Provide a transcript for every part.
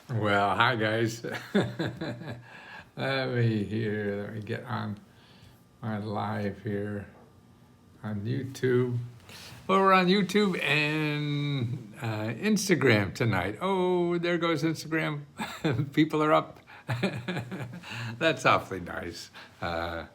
Well, hi guys. Let me get on my live here on YouTube. Well, we're on YouTube and Instagram tonight. Oh, there goes Instagram. People are up. That's awfully nice. No,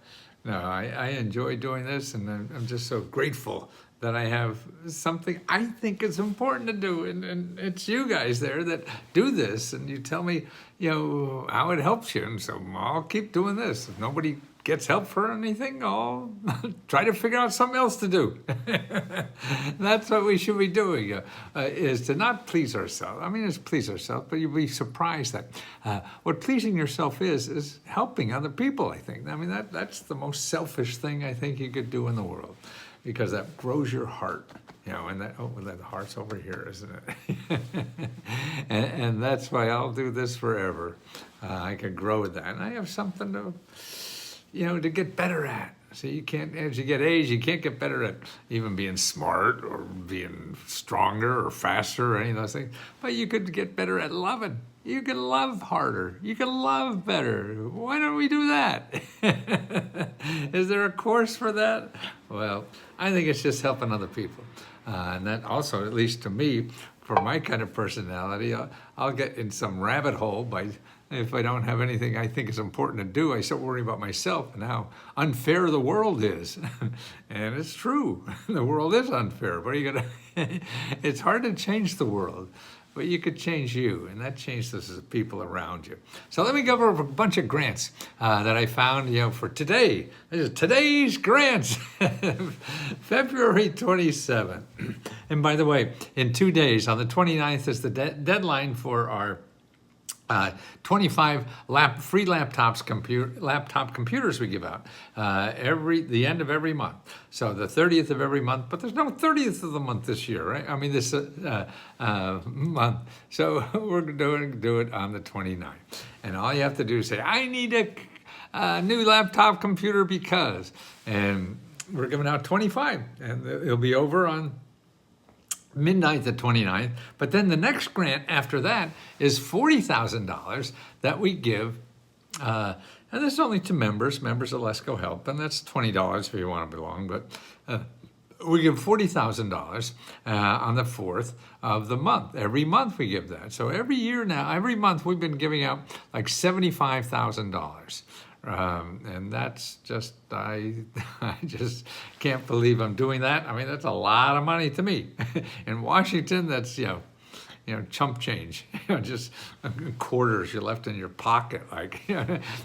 I enjoy doing this, and I'm just so grateful that I have something I think is important to do, and it's you guys there that do this, and you tell me, how it helps you, and so I'll keep doing this. If nobody gets help for anything, I'll try to figure out something else to do. That's what we should be doing, is to not please ourselves. I mean, it's please ourselves, but you'll be surprised that what pleasing yourself is helping other people, I think. I mean, that's the most selfish thing I think you could do in the world, because that grows your heart, and that heart's over here, isn't it? and that's why I'll do this forever. I can grow with that, and I have something to get better at. So you can't, as you get age, you can't get better at even being smart or being stronger or faster or any of those things. But you could get better at loving. You can love harder. You can love better. Why don't we do that? Is there a course for that? Well, I think it's just helping other people. And that also, at least to me, for my kind of personality, I'll get in some rabbit hole if I don't have anything I think is important to do. I start worrying about myself and how unfair the world is. And it's true. The world is unfair. But it's hard to change the world. But you could change you, and that changes the people around you. So let me go over a bunch of grants that I found, for today. This is today's grants, February 27th. And by the way, in 2 days, on the 29th is the deadline for our 25 free laptop computers we give out the end of every month. So the 30th of every month, but there's no 30th of the month this year, right? I mean this month. So we're going to do it on the 29th. And all you have to do is say, I need a new laptop computer because, and we're giving out 25, and it'll be over on midnight the 29th, but then the next grant after that is $40,000 that we give, and this is only to members of Let's Go Help, and that's $20 if you want to belong, but we give $40,000 on the 4th of the month. Every month we give that. So every month we've been giving out like $75,000. And that's just, I just can't believe I'm doing that. I mean, that's a lot of money to me. In Washington, that's, chump change, just quarters you left in your pocket, like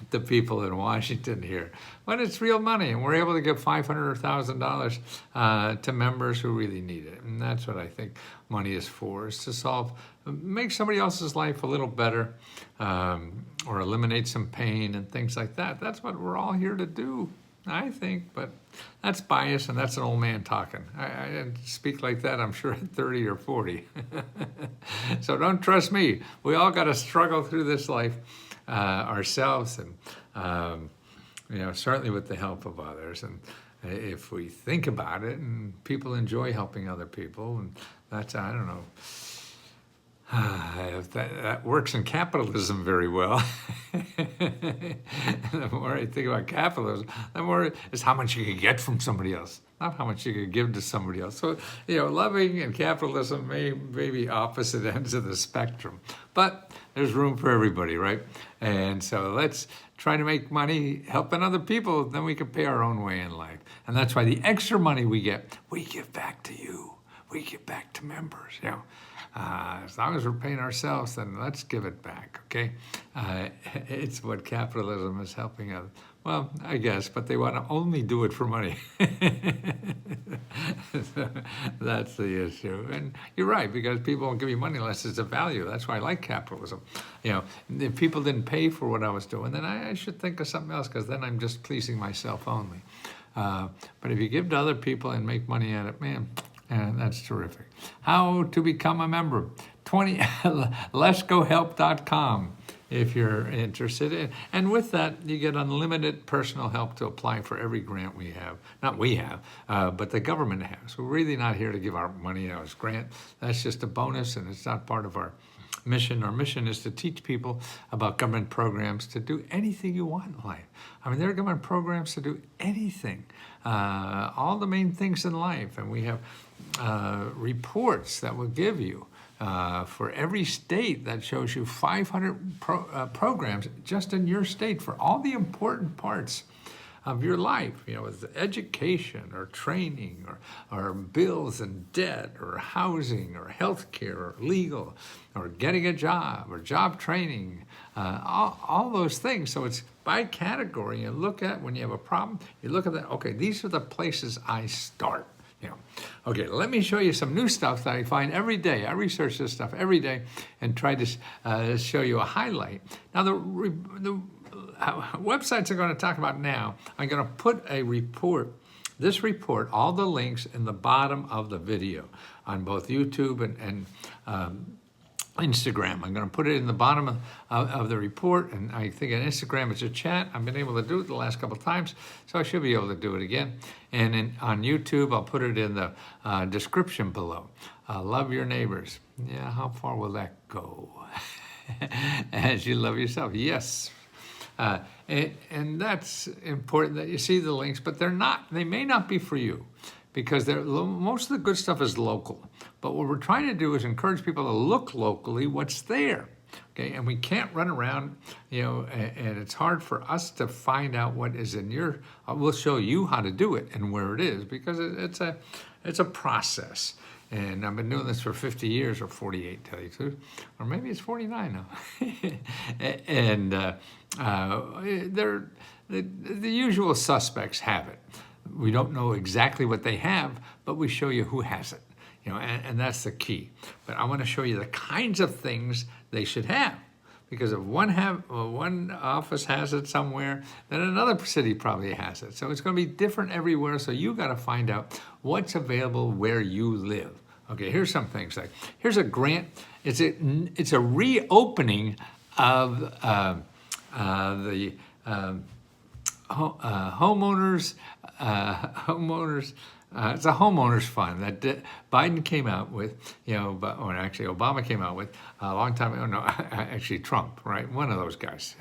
the people in Washington here. But it's real money, and we're able to give $500,000 to members who really need it. And that's what I think money is for, is to make somebody else's life a little better, or eliminate some pain and things like that. That's what we're all here to do, I think, but that's bias, and that's an old man talking. I didn't speak like that, I'm sure, at 30 or 40. So don't trust me. We all got to struggle through this life ourselves, and certainly with the help of others. And if we think about it, and people enjoy helping other people, and that's, I don't know, that works in capitalism very well. The more I think about capitalism, the more is how much you can get from somebody else, not how much you can give to somebody else. So, loving and capitalism may be opposite ends of the spectrum, but there's room for everybody, right? And so let's try to make money helping other people, then we can pay our own way in life. And that's why the extra money we get, we give back to you. We give back to members, as long as we're paying ourselves, then let's give it back, okay? It's what capitalism is helping us. Well, I guess, but they want to only do it for money. That's the issue. And you're right, because people won't give you money unless it's a value. That's why I like capitalism. If people didn't pay for what I was doing, then I should think of something else, because then I'm just pleasing myself only. But if you give to other people and make money at it, man, and that's terrific. How to become a member? letsgohelp.com if you're interested. And with that, you get unlimited personal help to apply for every grant we have. Not we have, but the government has. We're really not here to give our money as grant. That's just a bonus, and it's not part of our mission. Our mission is to teach people about government programs to do anything you want in life. I mean, there are government programs to do anything, all the main things in life. And we have reports that will give you for every state that shows you 500 programs just in your state for all the important parts of your life, with education or training or bills and debt or housing or healthcare or legal or getting a job or job training, all those things. So it's by category. You look at when you have a problem, you look at that, okay, these are the places I start. Okay, let me show you some new stuff that I find every day. I research this stuff every day and try to show you a highlight. Now, the websites I'm going to talk about now, I'm going to put a report, this report, all the links in the bottom of the video on both YouTube and Instagram. I'm going to put it in the bottom of the report, and I think on Instagram it's a chat. I've been able to do it the last couple of times, so I should be able to do it again. And on YouTube, I'll put it in the description below. Love your neighbors. Yeah, how far will that go? As you love yourself. Yes. And that's important that you see the links, but they may not be for you, because most of the good stuff is local. But what we're trying to do is encourage people to look locally what's there. Okay, and we can't run around, and it's hard for us to find out what is in your. We'll show you how to do it and where it is, because it's a process. And I've been doing this for 50 years, or 48, tell you the truth, or maybe it's 49 now. And the usual suspects have it. We don't know exactly what they have, but we show you who has it. And that's the key. But I want to show you the kinds of things they should have. Because if one office has it somewhere, then another city probably has it. So it's going to be different everywhere. So you got to find out what's available where you live. Okay, here's some things. Like here's a grant. It's a reopening of the homeowners. It's a homeowners fund that Biden came out with, or actually Obama came out with a long time ago. No, actually Trump, right? One of those guys.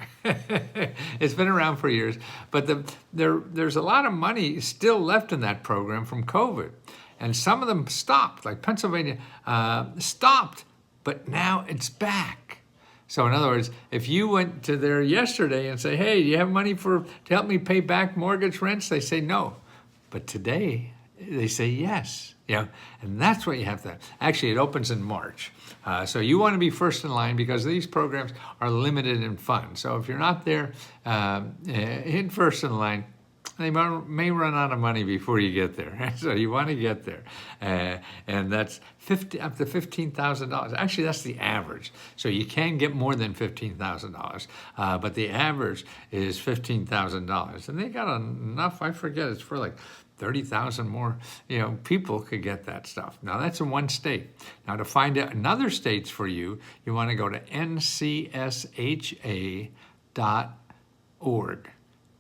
It's been around for years, but there's a lot of money still left in that program from COVID, and some of them stopped, like Pennsylvania stopped, but now it's back. So in other words, if you went to there yesterday and say, "Hey, do you have money to help me pay back mortgage rents?" They say no, but today they say yes. And that's what you have to. Actually, it opens in March. So you want to be first in line, because these programs are limited in funds. So if you're not there in first in line, they may run out of money before you get there. So you want to get there. And that's up to $15,000. Actually, that's the average. So you can get more than $15,000. But the average is $15,000. And they got enough, I forget, it's for like 30,000 more, people could get that stuff. Now that's in one state. Now to find out another states for you, you want to go to ncsha.org.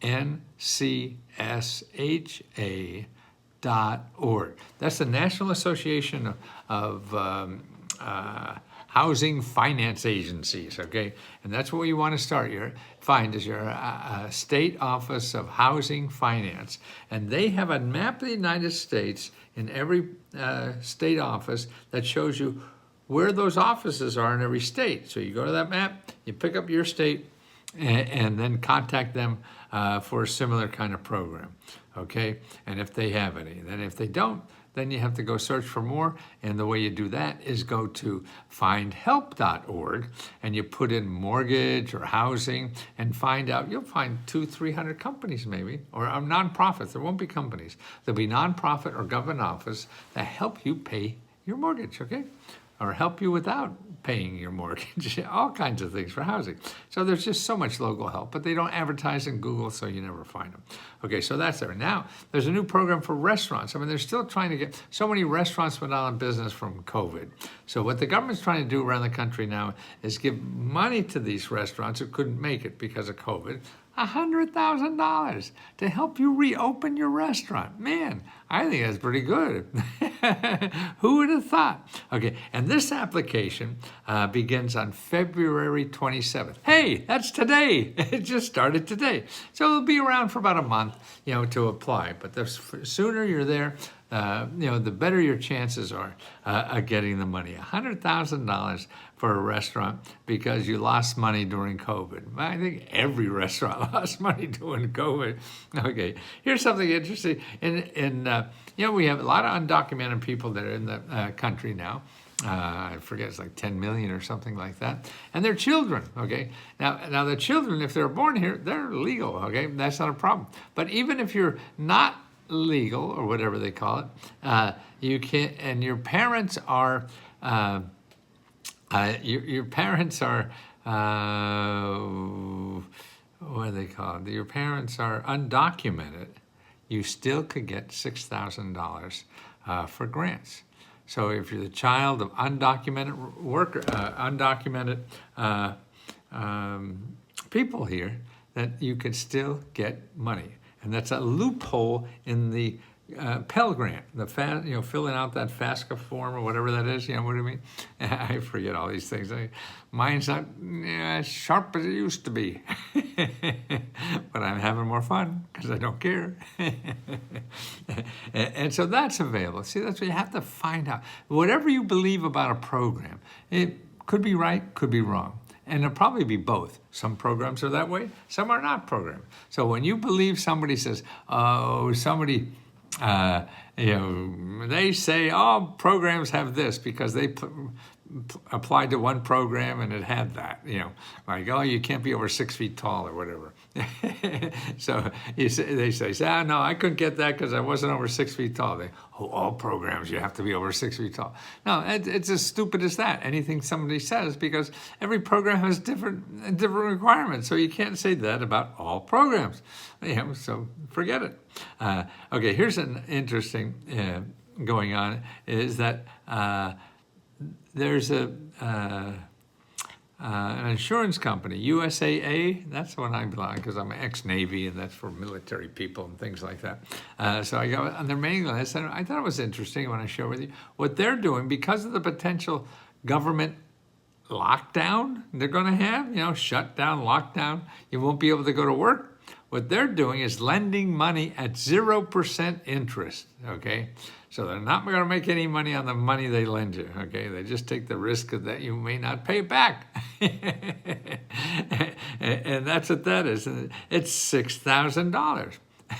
ncsha.org. That's the National Association of Housing Finance Agencies, okay? And that's what you want to start your State Office of Housing Finance. And they have a map of the United States in every state office that shows you where those offices are in every state. So you go to that map, you pick up your state, and then contact them for a similar kind of program, okay? And if they have any. Then if they don't, then you have to go search for more. And the way you do that is go to findhelp.org, and you put in mortgage or housing and find out. You'll find 200-300 companies maybe, or nonprofits. There won't be companies. There'll be nonprofit or government office that help you pay your mortgage, okay? Or help you without paying your mortgage, all kinds of things for housing. So there's just so much local help, but they don't advertise in Google, so you never find them. Okay, so that's there. Now, there's a new program for restaurants. I mean, they're still trying to get, so many restaurants went out of business from COVID. So what the government's trying to do around the country now is give money to these restaurants who couldn't make it because of COVID, $100,000 to help you reopen your restaurant. Man, I think that's pretty good. Who would have thought? Okay, and this application begins on February 27th. Hey, that's today. It just started today. So it'll be around for about a month, to apply. But the sooner you're there, the better your chances are of getting the money. $100,000 for a restaurant because you lost money during COVID. I think every restaurant lost money during COVID. Okay, here's something interesting. We have a lot of undocumented people that are in the country now. I forget, it's like 10 million or something like that. And they're children, okay? Now the children, if they're born here, they're legal, okay? That's not a problem. But even if you're not legal, or whatever they call it, you can't, and your parents are, your parents are, what are they called? Your parents are undocumented. You still could get $6,000 for grants. So if you're the child of undocumented worker, undocumented people here, that you could still get money. And that's a loophole in the Pell Grant, filling out that FAFSA form or whatever that is. You know what I mean? I forget all these things. Mine's not as sharp as it used to be, but I'm having more fun because I don't care. And so that's available. See, that's what you have to find out. Whatever you believe about a program, it could be right, could be wrong. And it'll probably be both. Some programs are that way, some are not programmed. So when you believe somebody says, they say all programs have this because they applied to one program and it had that, like, oh, you can't be over 6 feet tall or whatever. So they say, no, I couldn't get that because I wasn't over 6 feet tall. All programs, you have to be over 6 feet tall. No, it's as stupid as that. Anything somebody says, because every program has different requirements. So you can't say that about all programs. So forget it. Okay, here's an interesting going on, is that there's an insurance company, USAA. That's the one I belong, because I'm ex-Navy, and that's for military people and things like that. So I got on their mailing list, and I thought it was interesting. I want to share with you what they're doing because of the potential government lockdown they're going to have. Shutdown, lockdown. You won't be able to go to work. What they're doing is lending money at 0% interest, okay? So they're not going to make any money on the money they lend you, okay? They just take the risk that you may not pay it back. And that's what that is. It's $6,000.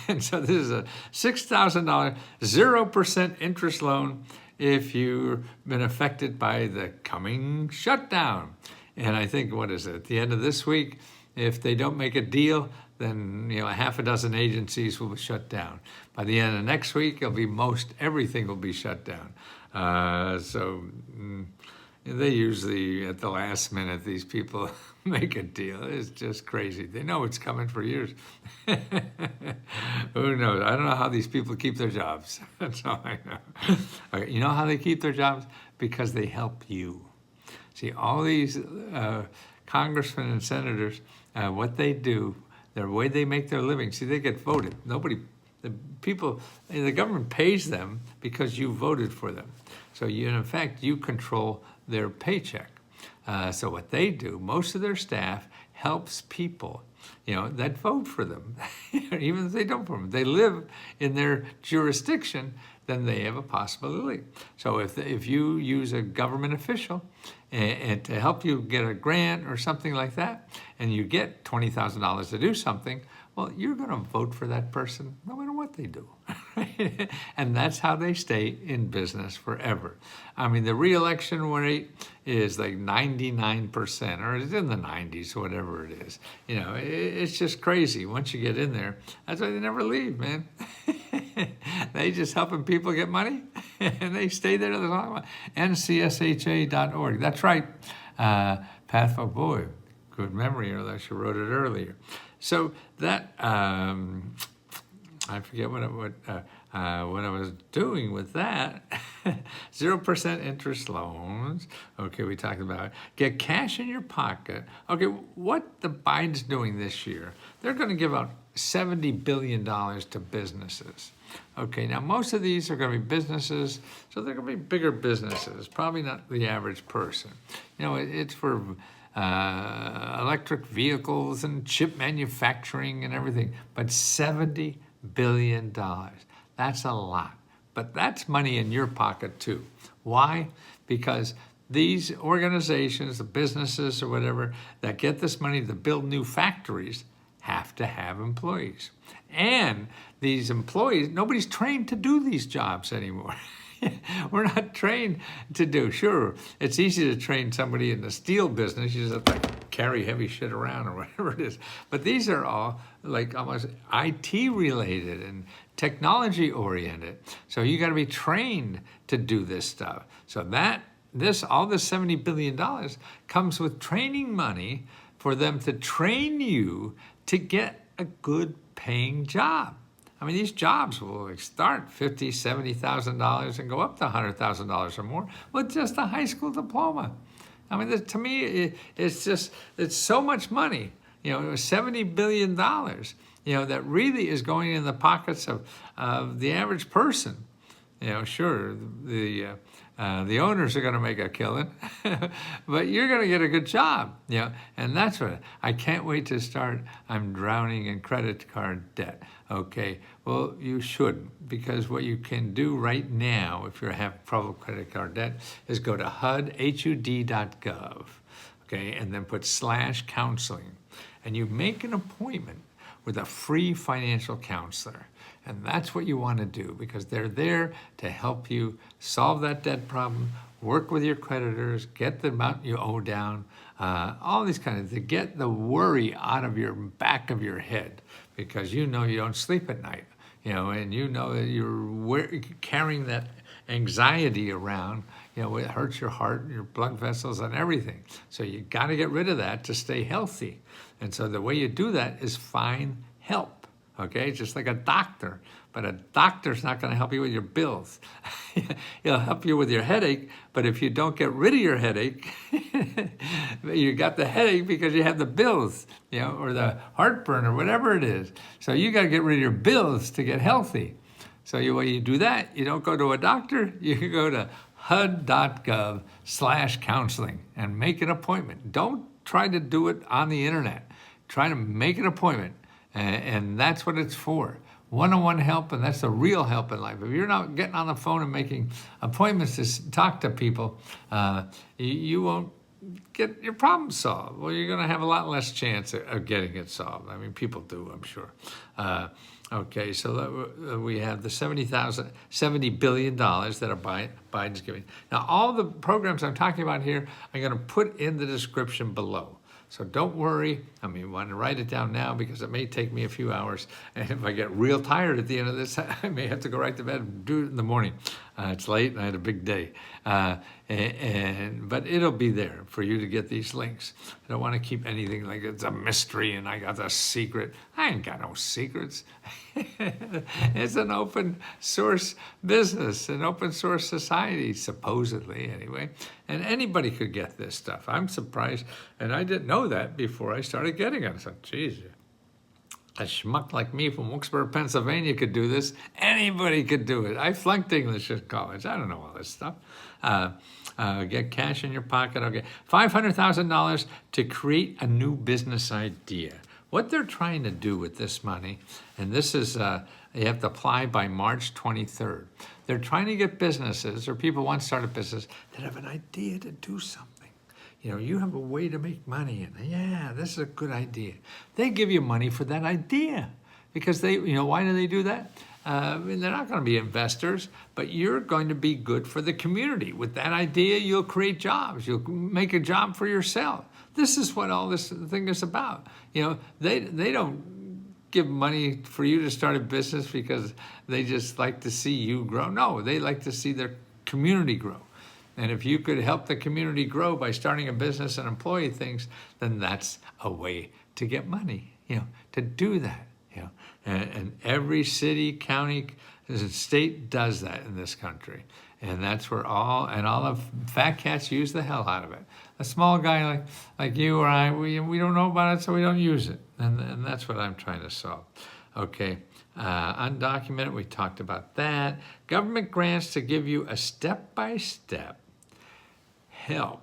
And so this is a $6,000, 0% interest loan if you've been affected by the coming shutdown. And I think, what is it, at the end of this week, if they don't make a deal, then a half a dozen agencies will be shut down. By the end of next week, everything will be shut down. They usually, at the last minute, these people make a deal. It's just crazy. They know it's coming for years. Who knows? I don't know how these people keep their jobs. That's all I know. Okay, you know how they keep their jobs? Because they help you. See, all these congressmen and senators, what they do, the way they make their living, see, they get voted. The government pays them because you voted for them. So in effect, you control their paycheck. So what they do, most of their staff helps people, that vote for them, even if they don't vote for them. They live in their jurisdiction, then they have a possibility. So if you use a government official and to help you get a grant or something like that, and you get $20,000 to do something, well, you're going to vote for that person no matter what they do. And that's how they stay in business forever. I mean, the re-election rate is like 99%, or it's in the 90s, whatever it is. It's just crazy. Once you get in there, that's why they never leave, man. They just helping people get money, and they stay there. NCSHA.org. That's right. Pathful, boy, good memory, or I should wrote it earlier. So that, I forget what I was doing with that, 0% interest loans. Okay, we talked about it. Get cash in your pocket. Okay, what the Biden's doing this year, they're going to give out $70 billion to businesses. Okay, now most of these are going to be businesses, so they're going to be bigger businesses, probably not the average person. You know, it's for electric vehicles and chip manufacturing and everything, but $70 billion. That's a lot, but that's money in your pocket too. Why? Because these organizations, the businesses or whatever, that get this money to build new factories have to have employees. And these employees, nobody's trained to do these jobs anymore. We're not trained to do. Sure, it's easy to train somebody in the steel business. You just have to carry heavy shit around or whatever it is. But these are all like almost IT related and technology oriented. So you got to be trained to do this stuff. So all this $70 billion comes with training money for them to train you to get a good paying job. I mean, these jobs will start $50,000, $70,000 and go up to $100,000 or more with just a high school diploma. I mean, to me, it's so much money. You know, it was $70 billion, you know, that really is going in the pockets of the average person. You know, sure, the owners are going to make a killing, but you're going to get a good job, you know, and that's what I can't wait to start. I'm drowning in credit card debt. Okay, well, you shouldn't, because what you can do right now, if you have trouble with credit card debt, is go to HUD.gov, okay, and then put /counseling, and you make an appointment with a free financial counselor. And that's what you want to do, because they're there to help you solve that debt problem, work with your creditors, get the amount you owe down, all these kind of, to get the worry out of your back of your head, because you know you don't sleep at night, you know, and you know that you're carrying that anxiety around, you know, it hurts your heart, your blood vessels and everything. So you got to get rid of that to stay healthy. And so the way you do that is find help. Okay, just like a doctor, but a doctor's not going to help you with your bills. He'll help you with your headache, but if you don't get rid of your headache, you got the headache because you have the bills, you know, or the heartburn or whatever it is. So you got to get rid of your bills to get healthy. So when you do that, you don't go to a doctor, you can go to HUD.gov/counseling and make an appointment. Don't try to do it on the internet. Try to make an appointment. And that's what it's for. One-on-one help, and that's the real help in life. If you're not getting on the phone and making appointments to talk to people, you won't get your problem solved. Well, you're going to have a lot less chance of getting it solved. I mean, people do, I'm sure. Okay, so we have the $70 billion that Biden's giving. Now, all the programs I'm talking about here, I'm going to put in the description below. So don't worry. I mean, I want to write it down now because it may take me a few hours. And if I get real tired at the end of this, I may have to go right to bed and do it in the morning. It's late and I had a big day. But it'll be there for you to get these links. I don't want to keep anything like it's a mystery and I got a secret. I ain't got no secrets. It's an open source business, an open source society, supposedly anyway. And anybody could get this stuff. I'm surprised. And I didn't know that before I started getting it. I said, geez, a schmuck like me from Wilkesboro, Pennsylvania could do this. Anybody could do it. I flunked English at college. I don't know all this stuff. Get cash in your pocket. Okay, $500,000 to create a new business idea. What they're trying to do with this money, and this is, you have to apply by March 23rd. They're trying to get businesses or people who want to start a business that have an idea to do something. You know, you have a way to make money, and yeah, this is a good idea. They give you money for that idea because why do they do that? I mean, they're not going to be investors, but you're going to be good for the community. With that idea, you'll create jobs. You'll make a job for yourself. This is what all this thing is about. You know, they don't give money for you to start a business because they just like to see you grow. No, they like to see their community grow. And if you could help the community grow by starting a business and employing things, then that's a way to get money, you know, to do that, you know. And every city, county, The state does that in this country. And that's where all the fat cats use the hell out of it. A small guy like you or I, we don't know about it, so we don't use it. And that's what I'm trying to solve. Okay, undocumented, we talked about that. Government grants to give you a step-by-step help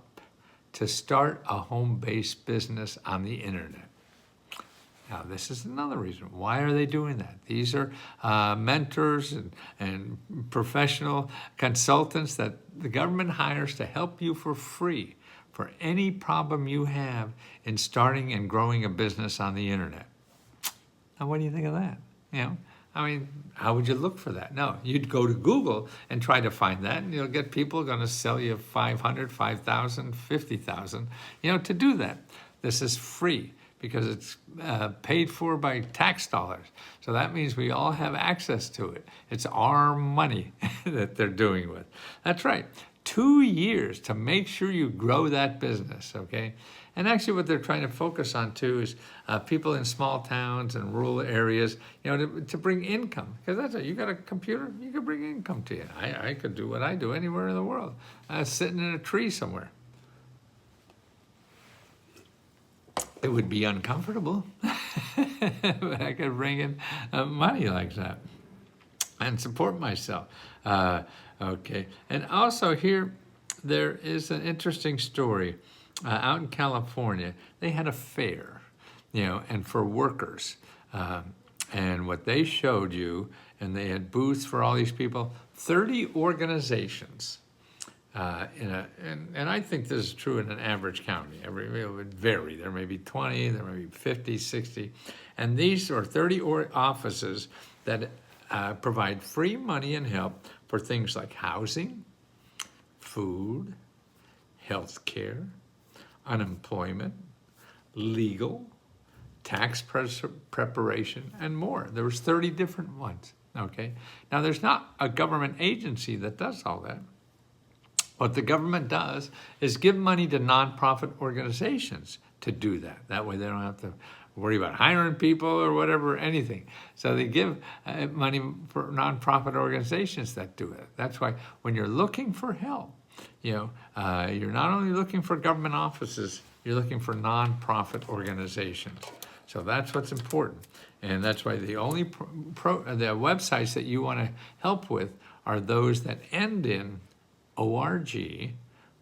to start a home-based business on the internet. Now, this is another reason. Why are they doing that? These are mentors and professional consultants that the government hires to help you for free for any problem you have in starting and growing a business on the internet. Now, what do you think of that? I mean, how would you look for that? No, you'd go to Google and try to find that, and you'll get people going to sell you 500, 5,000, 50,000, to do that. This is free because it's paid for by tax dollars. So that means we all have access to it. It's our money that they're doing with. That's right. 2 years to make sure you grow that business, okay? And actually what they're trying to focus on too is people in small towns and rural areas, to bring income. Because that's it, you got a computer, you can bring income to you. I could do what I do anywhere in the world, sitting in a tree somewhere. It would be uncomfortable, but I could bring in money like that and support myself. Okay, and also here, there is an interesting story. Out in California, they had a fair, and for workers. And what they showed you, and they had booths for all these people, 30 organizations. And I think this is true in an average county. It would vary. There may be 20, there may be 50, 60. And these are 30 offices that provide free money and help for things like housing, food, health care, unemployment, legal, tax preparation, and more. There was 30 different ones, okay? Now, there's not a government agency that does all that. What the government does is give money to nonprofit organizations to do that. That way they don't have to worry about hiring people or whatever, anything. So they give money for nonprofit organizations that do it. That's why when you're looking for help, you're not only looking for government offices, you're looking for nonprofit organizations. So that's what's important. And that's why the only the websites that you want to help with are those that end in ORG,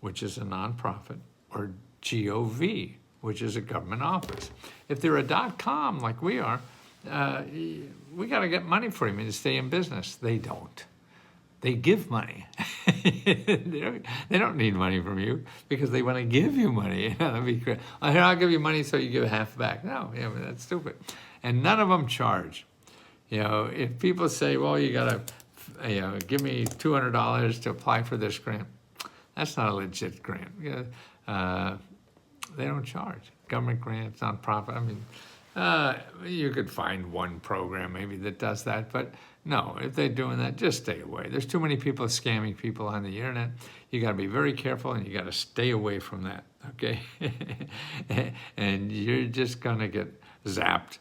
which is a nonprofit, or GOV, which is a government office. If they're a .com like we are, we got to get money for them to stay in business. They don't. They give money. They don't need money from you because they want to give you money. That'd be great. Well, here, I'll give you money so you give half back. No, that's stupid. And none of them charge. If people say, well, you got to give me $200 to apply for this grant, that's not a legit grant. They don't charge. Government grants, nonprofit. You could find one program maybe that does that, but no, if they're doing that, just stay away. There's too many people scamming people on the internet. You got to be very careful, and you got to stay away from that, okay? And you're just going to get zapped,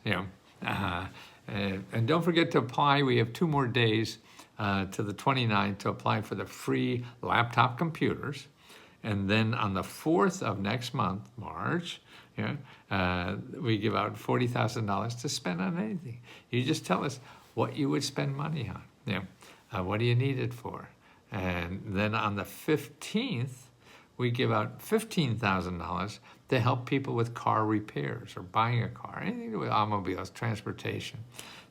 and don't forget to apply. We have 2 more days to the 29th to apply for the free laptop computers. And then on the 4th of next month, March, we give out $40,000 to spend on anything. You just tell us what you would spend money on. What do you need it for? And then on the 15th, we give out $15,000 to help people with car repairs or buying a car, anything to do with automobiles, transportation.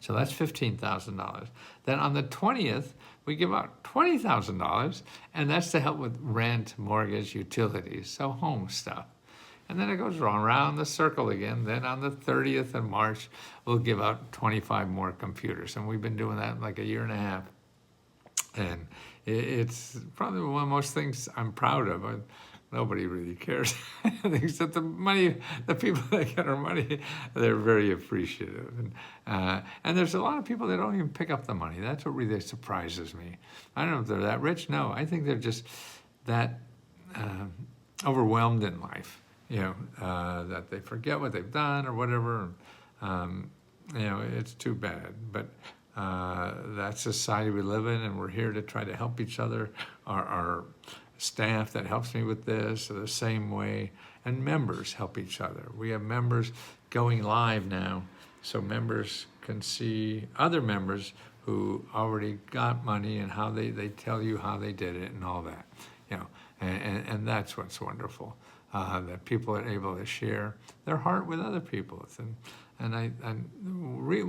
So that's $15,000. Then on the 20th, we give out $20,000, and that's to help with rent, mortgage, utilities, so home stuff. And then it goes around the circle again. Then on the 30th of March, we'll give out 25 more computers. And we've been doing that like a year and a half. And it's probably one of the most things I'm proud of. Nobody really cares, except the people that get our money, they're very appreciative. And there's a lot of people that don't even pick up the money. That's what really surprises me. I don't know if they're that rich. No, I think they're just that overwhelmed in life, that they forget what they've done or whatever. It's too bad. But That society we live in, and we're here to try to help each other. Our staff that helps me with this are the same way, and members help each other. We have members going live now, so members can see other members who already got money and how they tell you how they did it and all that, you know, and that's what's wonderful, that people are able to share their heart with other people. And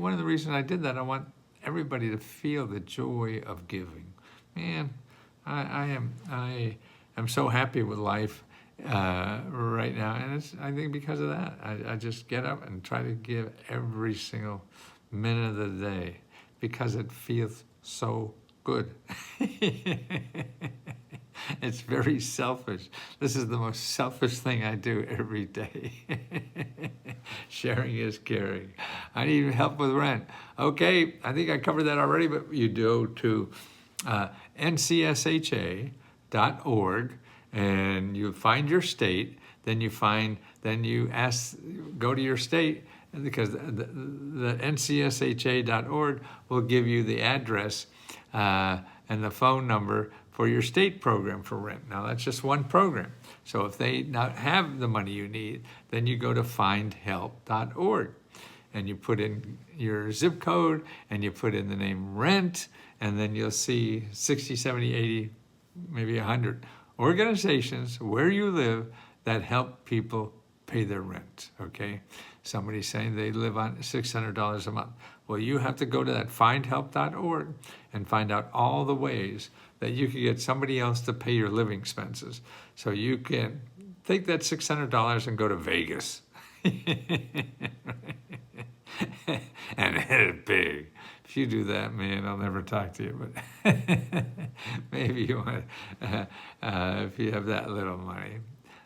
one of the reasons I did that, I want everybody to feel the joy of giving. Man, I am so happy with life right now, and it's, I think, because of that. I just get up and try to give every single minute of the day because it feels so good. It's very selfish. This is the most selfish thing I do every day. Sharing is caring. I need help with rent. Okay, I think I covered that already, but you go to ncsha.org and you find your state. Then you go to your state, because the ncsha.org will give you the address and the phone number for your state program for rent. Now, that's just one program. So if they not have the money you need, then you go to findhelp.org and you put in your zip code and you put in the name rent, and then you'll see 60, 70, 80, maybe 100 organizations where you live that help people pay their rent, okay? Somebody's saying they live on $600 a month. Well, you have to go to that findhelp.org and find out all the ways that you can get somebody else to pay your living expenses. So you can take that $600 and go to Vegas. And hit it big. If you do that, man, I'll never talk to you. But maybe you want, if you have that little money.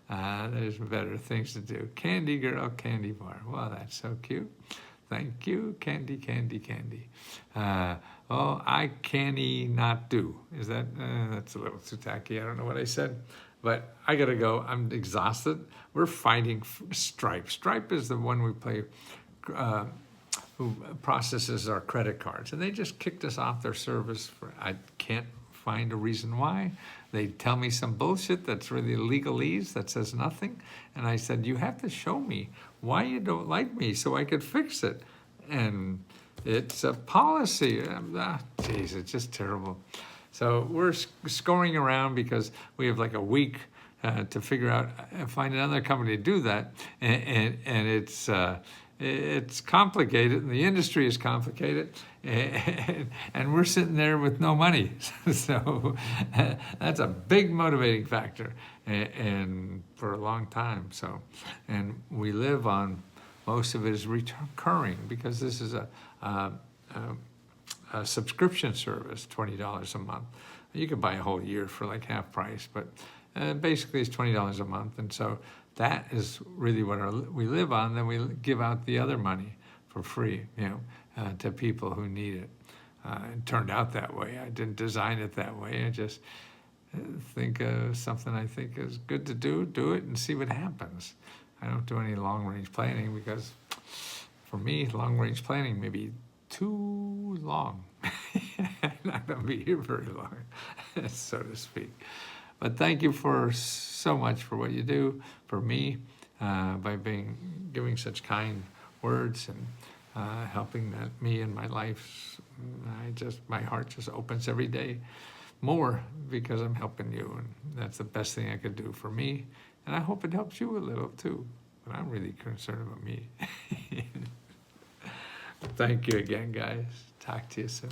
There's better things to do. Candy girl, candy bar. Well, that's so cute. Thank you, candy, candy, candy. Oh, I canny not do. Is that, that's a little too tacky. I don't know what I said, but I gotta go. I'm exhausted. We're fighting Stripe. Stripe is the one we play, who processes our credit cards. And they just kicked us off their service. I can't find a reason why. They tell me some bullshit that's really legalese that says nothing. And I said, you have to show me why you don't like me so I could fix it. And it's a policy. Geez, it's just terrible. So we're scoring around because we have like a week to figure out, find another company to do that. And it's complicated, and the industry is complicated, and we're sitting there with no money. So that's a big motivating factor, and for a long time. So, and we live on, most of it is recurring, because this is a subscription service, $20 a month. You can buy a whole year for like half price, but basically it's $20 a month, and so that is really what we live on. Then we give out the other money for free, you know, to people who need it. It turned out that way. I didn't design it that way. I just think of something I think is good to do it, and see what happens. I don't do any long-range planning, because for me, long-range planning may be too long. I'm not going to be here very long, so to speak. But thank you so much for what you do for me, by giving such kind words and helping me in my life. My heart just opens every day more because I'm helping you, and that's the best thing I could do for me. And I hope it helps you a little too, but I'm really concerned about me. Thank you again, guys. Talk to you soon.